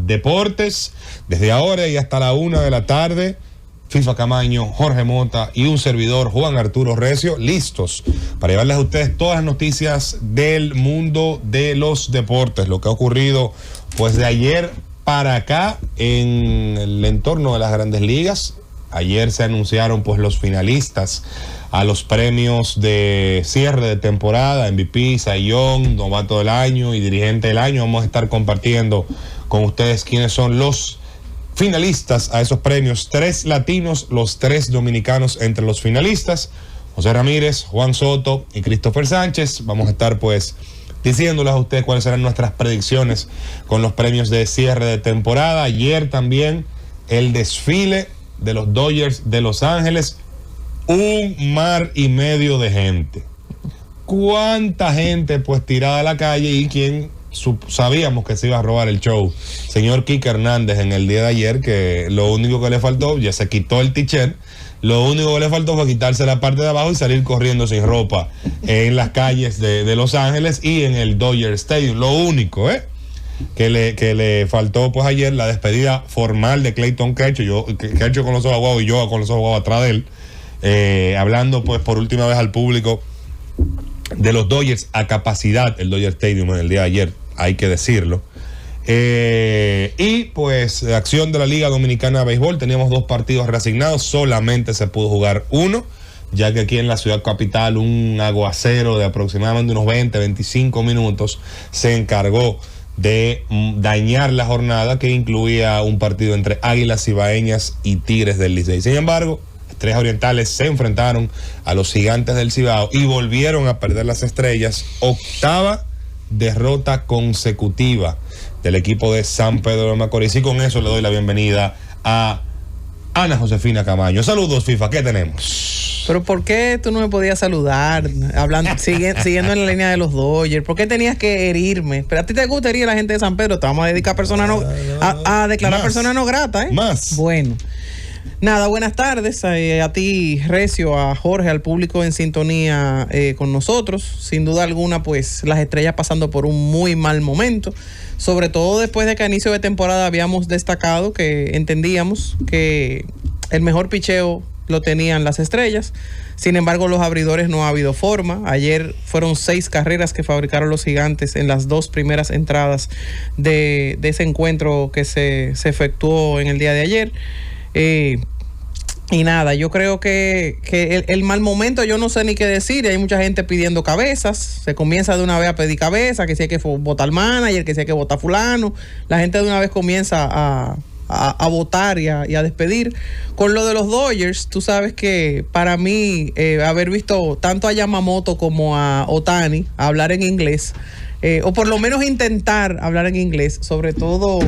Deportes. Desde ahora y hasta la 1 de la tarde, FIFA Camaño, Jorge Mota y un servidor, Juan Arturo Recio, listos para llevarles a ustedes todas las noticias del mundo de los deportes, lo que ha ocurrido pues de ayer para acá en el entorno de las grandes ligas. Ayer se anunciaron pues los finalistas a los premios de cierre de temporada, MVP, Cy Young, novato del año y dirigente del año. Vamos a estar compartiendo con ustedes quiénes son los finalistas a esos premios. 3 latinos, los 3 dominicanos entre los finalistas. José Ramírez, Juan Soto y Christopher Sánchez. Vamos a estar pues diciéndoles a ustedes cuáles serán nuestras predicciones con los premios de cierre de temporada. Ayer también el desfile de los Dodgers de Los Ángeles. Un mar y medio de gente. ¿Cuánta gente pues tirada a la calle? Y quién sabíamos que se iba a robar el show, señor Kike Hernández, en el día de ayer, que lo único que le faltó, ya se quitó el t-shirt, lo único que le faltó fue quitarse la parte de abajo y salir corriendo sin ropa en las calles de Los Ángeles y en el Dodger Stadium. Lo único, que le faltó pues ayer, la despedida formal de Clayton Kershaw, Kershaw con los ojos aguados y yo con los ojos aguados atrás de él, hablando pues por última vez al público de los Dodgers a capacidad, el Dodger Stadium en el día de ayer, hay que decirlo. Y pues acción de la Liga Dominicana de Béisbol, teníamos 2 partidos reasignados, solamente se pudo jugar uno, ya que aquí en la ciudad capital un aguacero de aproximadamente unos 20-25 minutos se encargó de dañar la jornada, que incluía un partido entre Águilas Cibaeñas y Tigres del Licey. Sin embargo, Estrellas Orientales se enfrentaron a los Gigantes del Cibao y volvieron a perder las Estrellas. 8ª derrota consecutiva del equipo de San Pedro de Macorís. Y con eso le doy la bienvenida a Ana Josefina Camaño. Saludos, FIFA, ¿qué tenemos? Pero ¿por qué tú no me podías saludar hablando, siguiendo en la línea de los Dodgers? ¿Por qué tenías que herirme? Pero a ti te gusta herir a la gente de San Pedro. Te vamos a dedicar a declarar persona no grata, Más. Bueno. Nada, buenas tardes a ti, Recio, a Jorge, al público en sintonía con nosotros. Sin duda alguna, pues las Estrellas pasando por un muy mal momento, sobre todo después de que a inicio de temporada habíamos destacado que entendíamos que el mejor picheo lo tenían las Estrellas. Sin embargo, los abridores no ha habido forma. Ayer fueron 6 carreras que fabricaron los Gigantes en las 2 primeras entradas de ese encuentro que se efectuó en el día de ayer. Y nada, yo creo que el mal momento, yo no sé ni qué decir. Hay mucha gente pidiendo cabezas. Se comienza de una vez a pedir cabezas, que si hay que votar al manager, que si hay que votar fulano. La gente de una vez comienza a votar y a despedir. Con lo de los Dodgers, tú sabes que para mí haber visto tanto a Yamamoto como a Ohtani hablar en inglés, o por lo menos intentar hablar en inglés, sobre todo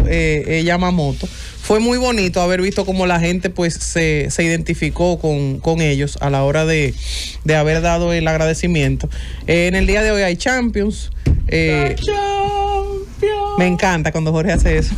Yamamoto, fue muy bonito haber visto cómo la gente pues se identificó con ellos a la hora de haber dado el agradecimiento. En el día de hoy hay Champions. Me encanta cuando Jorge hace eso.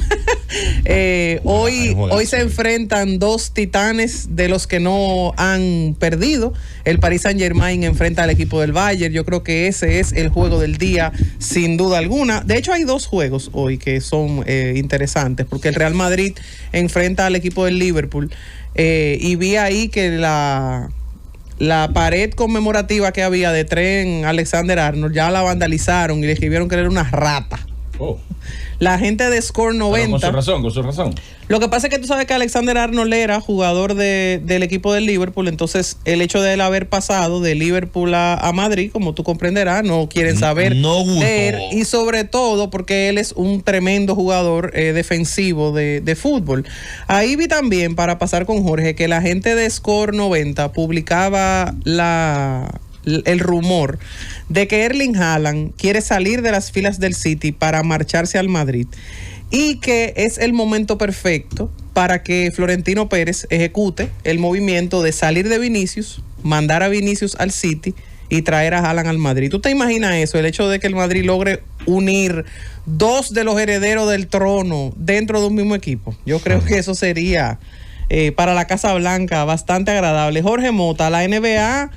Hoy se enfrentan 2 titanes de los que no han perdido. El Paris Saint-Germain enfrenta al equipo del Bayern. Yo creo que ese es el juego del día, sin duda alguna. De hecho, hay 2 juegos hoy que son interesantes, porque el Real Madrid enfrenta al equipo del Liverpool. Y vi ahí que la pared conmemorativa que había de Trent Alexander-Arnold ya la vandalizaron y le escribieron que él era una rata. La gente de Score 90. Pero con su razón. Lo que pasa es que tú sabes que Alexander Arnold era jugador del equipo del Liverpool, entonces el hecho de él haber pasado de Liverpool a Madrid, como tú comprenderás, no quieren saber de él, y sobre todo porque él es un tremendo jugador defensivo de fútbol. Ahí vi también, para pasar con Jorge, que la gente de Score 90 publicaba el rumor de que Erling Haaland quiere salir de las filas del City para marcharse al Madrid, y que es el momento perfecto para que Florentino Pérez ejecute el movimiento de salir de Vinicius, mandar a Vinicius al City y traer a Haaland al Madrid. ¿Tú te imaginas eso? El hecho de que el Madrid logre unir 2 de los herederos del trono dentro de un mismo equipo. Yo creo que eso sería para la Casa Blanca bastante agradable. Jorge Mota, la NBA...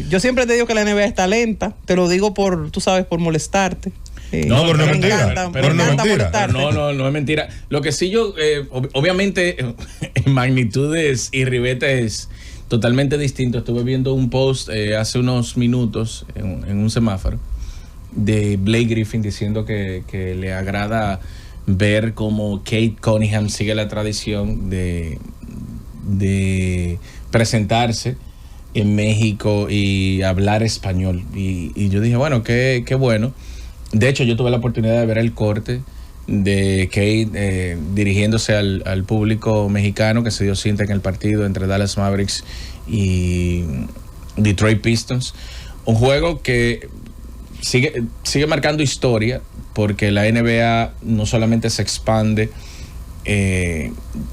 yo siempre te digo que la NBA está lenta, te lo digo tú sabes, por molestarte. No, pero no es mentira. Pero no es mentira. No es mentira. Lo que sí yo, obviamente, en magnitudes y ribetes totalmente distintos. Estuve viendo un post hace unos minutos en un semáforo de Blake Griffin diciendo que le agrada ver cómo Kate Cunningham sigue la tradición de presentarse en México y hablar español. Y yo dije, bueno, qué bueno. De hecho, yo tuve la oportunidad de ver el corte de Kate dirigiéndose al público mexicano que se dio cita en el partido entre Dallas Mavericks y Detroit Pistons. Un juego que sigue marcando historia porque la NBA no solamente se expande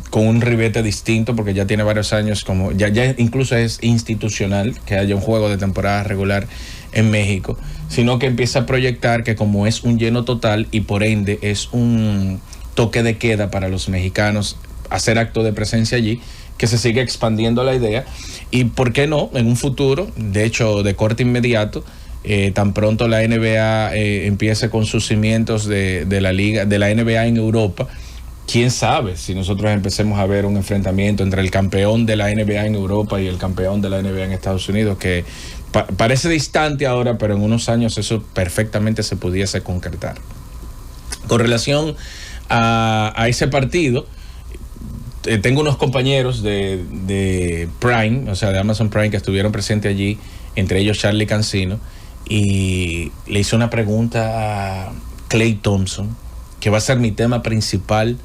con un ribete distinto, porque ya tiene varios años, como ya incluso es institucional que haya un juego de temporada regular en México, sino que empieza a proyectar que como es un lleno total y por ende es un toque de queda para los mexicanos hacer acto de presencia allí, que se sigue expandiendo la idea y por qué no en un futuro, de hecho de corte inmediato, tan pronto la NBA empiece con sus cimientos de la liga, de la NBA en Europa. Quién sabe si nosotros empecemos a ver un enfrentamiento entre el campeón de la NBA en Europa y el campeón de la NBA en Estados Unidos, que parece distante ahora, pero en unos años eso perfectamente se pudiese concretar. Con relación a ese partido, tengo unos compañeros de Prime, o sea, de Amazon Prime, que estuvieron presentes allí, entre ellos Charlie Cancino, y le hice una pregunta a Klay Thompson, que va a ser mi tema principal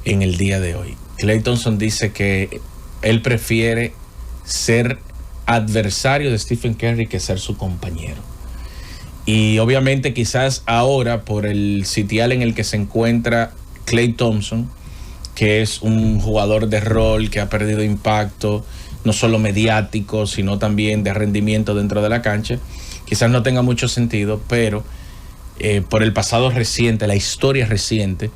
en el día de hoy. Klay Thompson dice que él prefiere ser adversario de Stephen Curry que ser su compañero. Y obviamente quizás ahora, por el sitial en el que se encuentra Klay Thompson, que es un jugador de rol que ha perdido impacto, no solo mediático, sino también de rendimiento dentro de la cancha, quizás no tenga mucho sentido, pero por el pasado reciente, la historia reciente,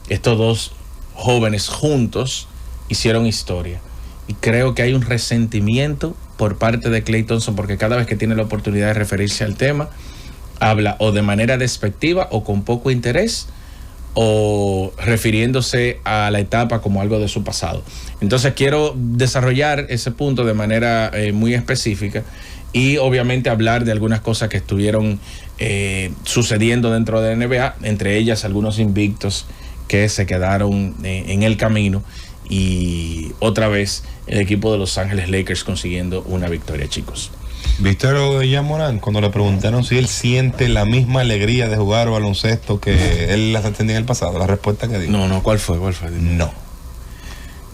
estos dos jóvenes juntos hicieron historia. Y creo que hay un resentimiento por parte de Klay Thompson, porque cada vez que tiene la oportunidad de referirse al tema, habla o de manera despectiva o con poco interés, o refiriéndose a la etapa como algo de su pasado. Entonces quiero desarrollar ese punto de manera muy específica y obviamente hablar de algunas cosas que estuvieron sucediendo dentro de la NBA, entre ellas algunos invictos que se quedaron en el camino y otra vez el equipo de Los Ángeles Lakers consiguiendo una victoria, chicos. ¿Viste lo de Ja Morant cuando le preguntaron si él siente la misma alegría de jugar baloncesto que él las tenía en el pasado? La respuesta que dio. No, ¿cuál fue? No.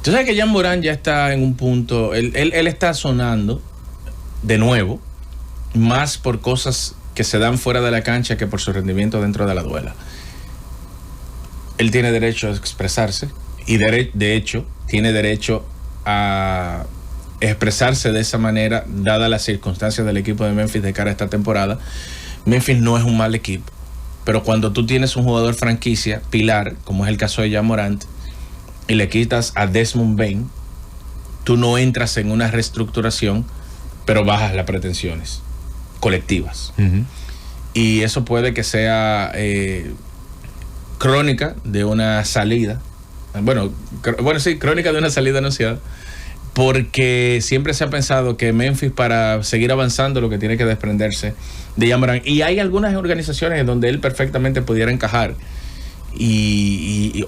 Tú sabes que Ja Morant ya está en un punto, él está sonando de nuevo, más por cosas que se dan fuera de la cancha que por su rendimiento dentro de la duela. Él tiene derecho a expresarse y de hecho tiene derecho a expresarse de esa manera, dadas las circunstancias del equipo de Memphis de cara a esta temporada. Memphis no es un mal equipo, pero cuando tú tienes un jugador franquicia, pilar, como es el caso de Ja Morant, y le quitas a Desmond Bane, tú no entras en una reestructuración, pero bajas las pretensiones colectivas. Uh-huh. Y eso puede que sea crónica de una salida, sí, crónica de una salida anunciada, porque siempre se ha pensado que Memphis, para seguir avanzando, lo que tiene que desprenderse de Ja Morant. Y hay algunas organizaciones en donde él perfectamente pudiera encajar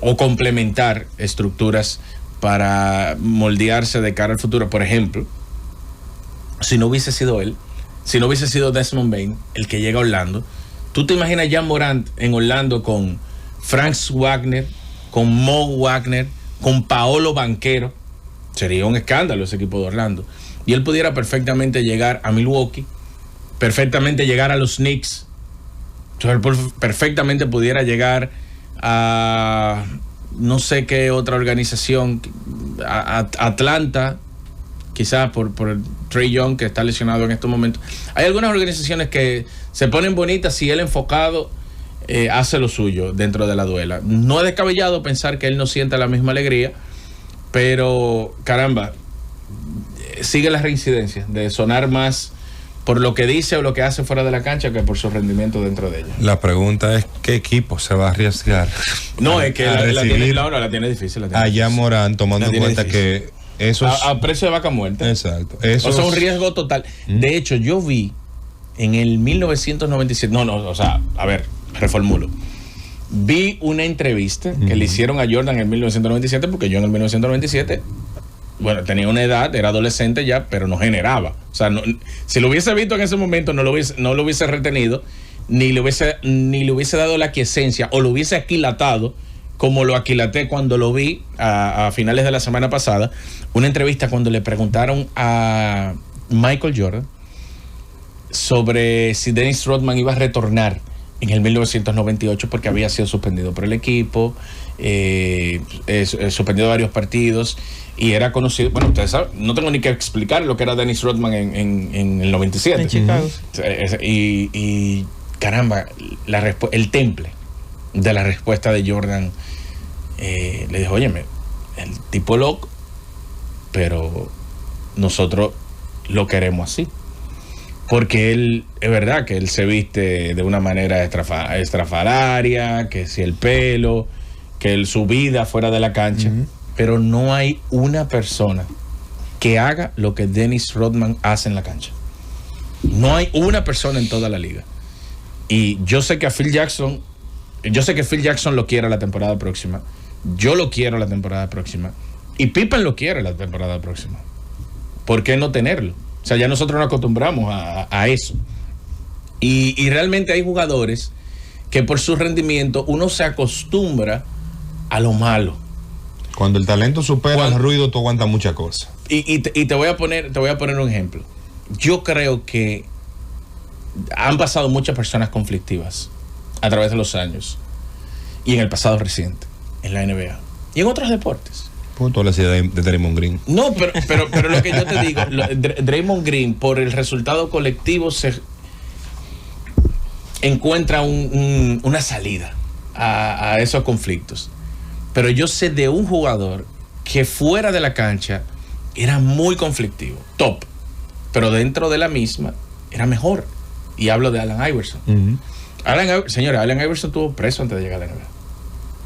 o complementar estructuras para moldearse de cara al futuro. Por ejemplo, si no hubiese sido él, si no hubiese sido Desmond Bane el que llega a Orlando, ¿tú te imaginas Ja Morant en Orlando con Franz Wagner, con Mo Wagner, con Paolo Banchero? Sería un escándalo ese equipo de Orlando. Y él pudiera perfectamente llegar a Milwaukee, perfectamente llegar a los Knicks, perfectamente pudiera llegar a no sé qué otra organización, a Atlanta, quizás por Trae Young, que está lesionado en estos momentos. Hay algunas organizaciones que se ponen bonitas si él enfocado hace lo suyo dentro de la duela. No es descabellado pensar que él no sienta la misma alegría, pero caramba, sigue la reincidencia de sonar más por lo que dice o lo que hace fuera de la cancha que por su rendimiento dentro de ella. La pregunta es, ¿qué equipo se va a arriesgar? No, es que la tiene difícil. Allá Morán, tomando en cuenta que eso es... A precio de vaca muerta. Exacto. Eso es un riesgo total. De hecho, yo vi en el 1997... reformulo. Vi una entrevista que le hicieron a Jordan en el 1997, porque yo en el 1997... Bueno, tenía una edad, era adolescente ya, pero no generaba. O sea, si lo hubiese visto en ese momento, no lo hubiese retenido, ni le hubiese dado la aquiescencia o lo hubiese aquilatado, como lo aquilaté cuando lo vi a finales de la semana pasada. Una entrevista cuando le preguntaron a Michael Jordan sobre si Dennis Rodman iba a retornar en el 1998 porque había sido suspendido por el equipo, suspendido varios partidos. Y era conocido, bueno, ustedes saben, no tengo ni que explicar lo que era Dennis Rodman en el 97. En Chicago. Y caramba, el temple de la respuesta de Jordan le dijo, óyeme, el tipo loco, pero nosotros lo queremos así. Porque él, es verdad que él se viste de una manera estrafalaria, que si el pelo, que su vida fuera de la cancha. Pero no hay una persona que haga lo que Dennis Rodman hace en la cancha. No hay una persona en toda la liga. Y yo sé que Phil Jackson lo quiere la temporada próxima. Yo lo quiero la temporada próxima. Y Pippen lo quiere la temporada próxima. ¿Por qué no tenerlo? O sea, ya nosotros nos acostumbramos a eso. Y realmente hay jugadores que por su rendimiento uno se acostumbra a lo malo. Cuando el talento supera el ruido, tú aguantas muchas cosas. Y te voy a poner un ejemplo. Yo creo que han pasado muchas personas conflictivas a través de los años y en el pasado reciente, en la NBA y en otros deportes. Punto la ciudad de Draymond Green. No, pero lo que yo te digo, Draymond Green, por el resultado colectivo, se encuentra una salida a esos conflictos. Pero yo sé de un jugador que fuera de la cancha era muy conflictivo, top, pero dentro de la misma era mejor. Y hablo de Allen Iverson. Señora, Allen Iverson estuvo preso antes de llegar a la NBA.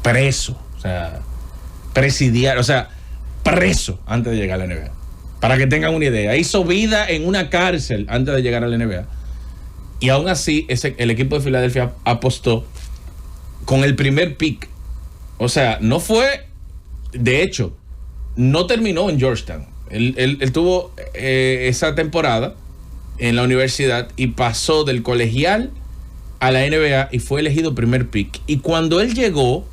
Preso, o sea, presidiario, o sea, preso antes de llegar a la NBA. Para que tengan una idea, hizo vida en una cárcel antes de llegar a la NBA. Y aún así, el equipo de Filadelfia apostó con el primer pick. O sea, no fue, de hecho, no terminó en Georgetown. Él tuvo esa temporada en la universidad y pasó del colegial a la NBA y fue elegido primer pick. Y cuando Iverson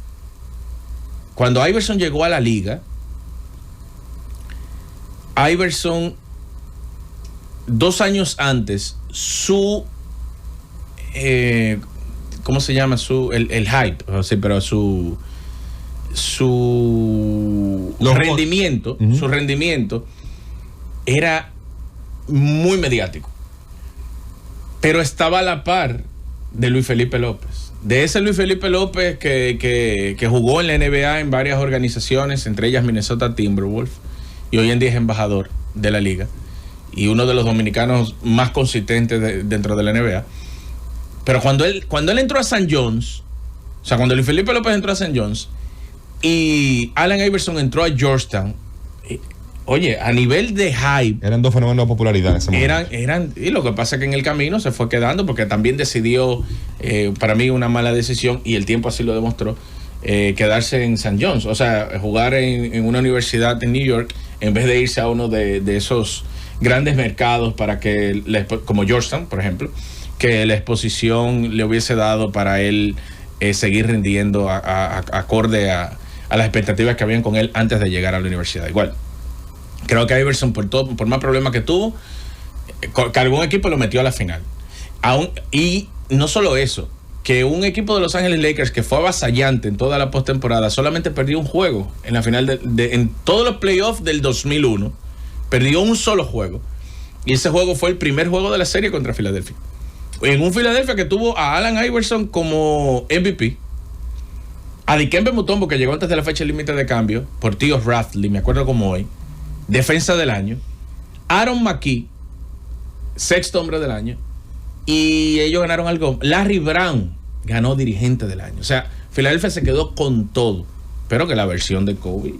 llegó a la liga, Iverson, 2 años antes, ¿cómo se llama? El hype, o sea, pero su rendimiento, su rendimiento era muy mediático, pero estaba a la par de Luis Felipe López, de ese Luis Felipe López que jugó en la NBA en varias organizaciones, entre ellas Minnesota Timberwolves, y hoy en día es embajador de la liga y uno de los dominicanos más consistentes dentro de la NBA. Pero cuando él entró a St. John's, o sea, cuando Luis Felipe López entró a St. John's y Allen Iverson entró a Georgetown, oye, a nivel de hype, eran dos fenómenos de popularidad en ese momento. Y lo que pasa es que en el camino se fue quedando porque también decidió, para mí una mala decisión, y el tiempo así lo demostró, quedarse en St. John's, o sea, jugar en una universidad en New York en vez de irse a uno de esos grandes mercados para que, como Georgetown, por ejemplo, que la exposición le hubiese dado para él seguir rindiendo acorde a las expectativas que habían con él antes de llegar a la universidad. Igual, creo que Iverson, por más problemas que tuvo, cargó un equipo y lo metió a la final. Y no solo eso, que un equipo de Los Ángeles Lakers que fue avasallante en toda la postemporada solamente perdió un juego en la final en todos los playoffs del 2001. Perdió un solo juego. Y ese juego fue el primer juego de la serie contra Filadelfia. En un Filadelfia que tuvo a Allen Iverson como MVP, a Dikembe Mutombo, que llegó antes de la fecha límite de cambio, por Tío Rathly, me acuerdo como hoy, defensa del año, Aaron McKee, sexto hombre del año. Y ellos ganaron algo. Larry Brown ganó dirigente del año. O sea, Filadelfia se quedó con todo. Pero que la versión de Kobe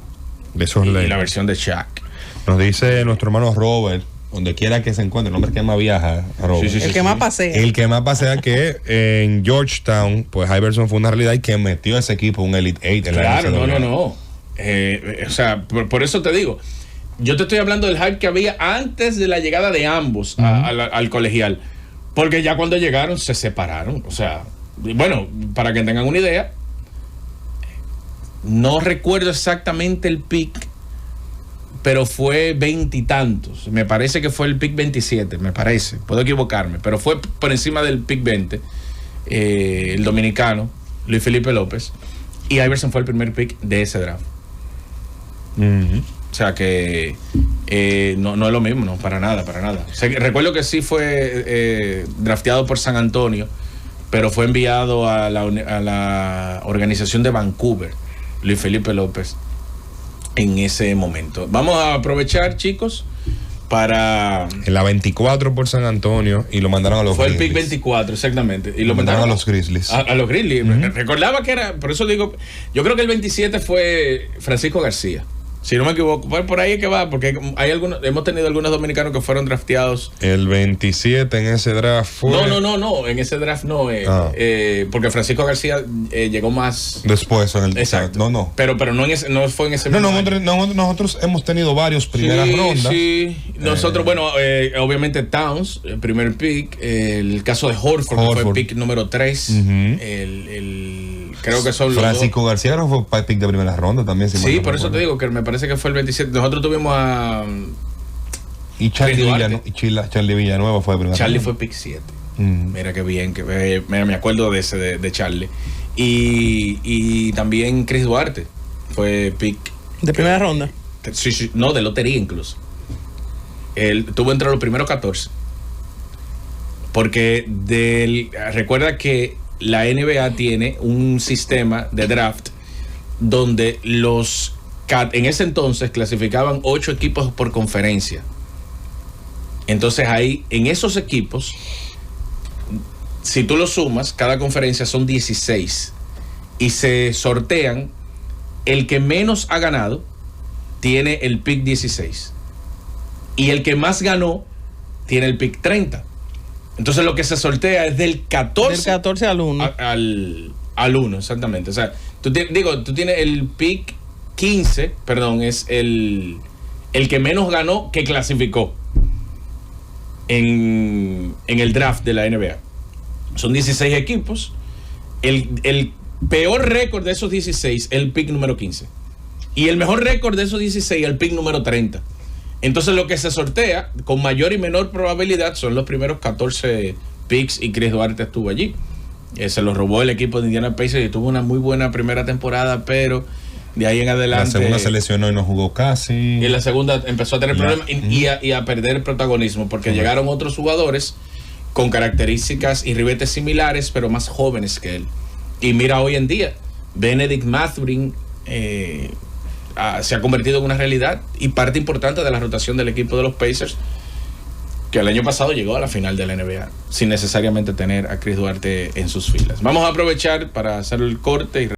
y la versión de Shaq. Nos dice nuestro hermano Robert, donde quiera que se encuentre, el hombre que más viaja, Robert. El que más pasea. El que más pasea, que en Georgetown, pues Iverson fue una realidad y que metió a ese equipo un Elite 8 en claro, la NCAA. no. O sea, por eso te digo, yo te estoy hablando del hype que había antes de la llegada de ambos al colegial. Porque ya cuando llegaron se separaron. O sea, bueno, para que tengan una idea, no recuerdo exactamente el pick, pero fue 20 y tantos. Me parece que fue el pick 27, me parece. Puedo equivocarme, pero fue por encima del pick 20. El dominicano, Luis Felipe López. Y Iverson fue el primer pick de ese draft. O sea que no es lo mismo, no, para nada. O sea, recuerdo que sí fue drafteado por San Antonio, pero fue enviado a la organización de Vancouver, Luis Felipe López, en ese momento. Vamos a aprovechar, chicos, para... En la 24 por San Antonio y lo mandaron a los Grizzlies. Fue Grizzlies. el pick 24, exactamente. Y lo mandaron a los Grizzlies. A los Grizzlies. Recordaba que era, por eso digo, yo creo que el 27 fue Francisco García. Si no me equivoco, pues por ahí es que va, porque hay hemos tenido algunos dominicanos que fueron drafteados. El 27 en ese draft fue... No, en ese draft no, porque Francisco García llegó más... Después, en el... Exacto. No. Pero no fue en ese momento. Nosotros hemos tenido varios primeras rondas. Sí, nosotros, obviamente Towns, el primer pick, el caso de Horford. Que fue el pick número 3, creo que son los Francisco García no fue pick de primera ronda también. Sí, por eso te digo que me parece que fue el 27. Nosotros tuvimos a... Y Charlie Villanueva fue de primera Charlie ronda. fue pick 7. Mira qué bien, me acuerdo de ese de Charlie. Y también Chris Duarte fue pick... ¿De primera ronda? Sí, no, de lotería incluso. Él tuvo entre los primeros 14. Porque recuerda que la NBA tiene un sistema de draft donde en ese entonces clasificaban 8 equipos por conferencia. Entonces ahí, en esos equipos, si tú lo sumas, cada conferencia son 16 y se sortean. El que menos ha ganado tiene el pick 16 y el que más ganó tiene el pick 30. Entonces lo que se sortea es del 14 al 1. Al 1, exactamente. O sea, tú tienes el pick 15, perdón, es el que menos ganó que clasificó en el draft de la NBA. Son 16 equipos. El peor récord de esos 16 es el pick número 15. Y el mejor récord de esos 16 es el pick número 30. Entonces lo que se sortea con mayor y menor probabilidad son los primeros 14 picks y Chris Duarte estuvo allí. Se lo robó el equipo de Indiana Pacers y tuvo una muy buena primera temporada, pero de ahí en adelante... La segunda se lesionó y no jugó casi. Y en la segunda empezó a tener problemas y a perder protagonismo porque llegaron otros jugadores con características y ribetes similares, pero más jóvenes que él. Y mira hoy en día, Benedict Mathurin se ha convertido en una realidad y parte importante de la rotación del equipo de los Pacers, que el año pasado llegó a la final de la NBA sin necesariamente tener a Chris Duarte en sus filas. Vamos a aprovechar para hacer el corte y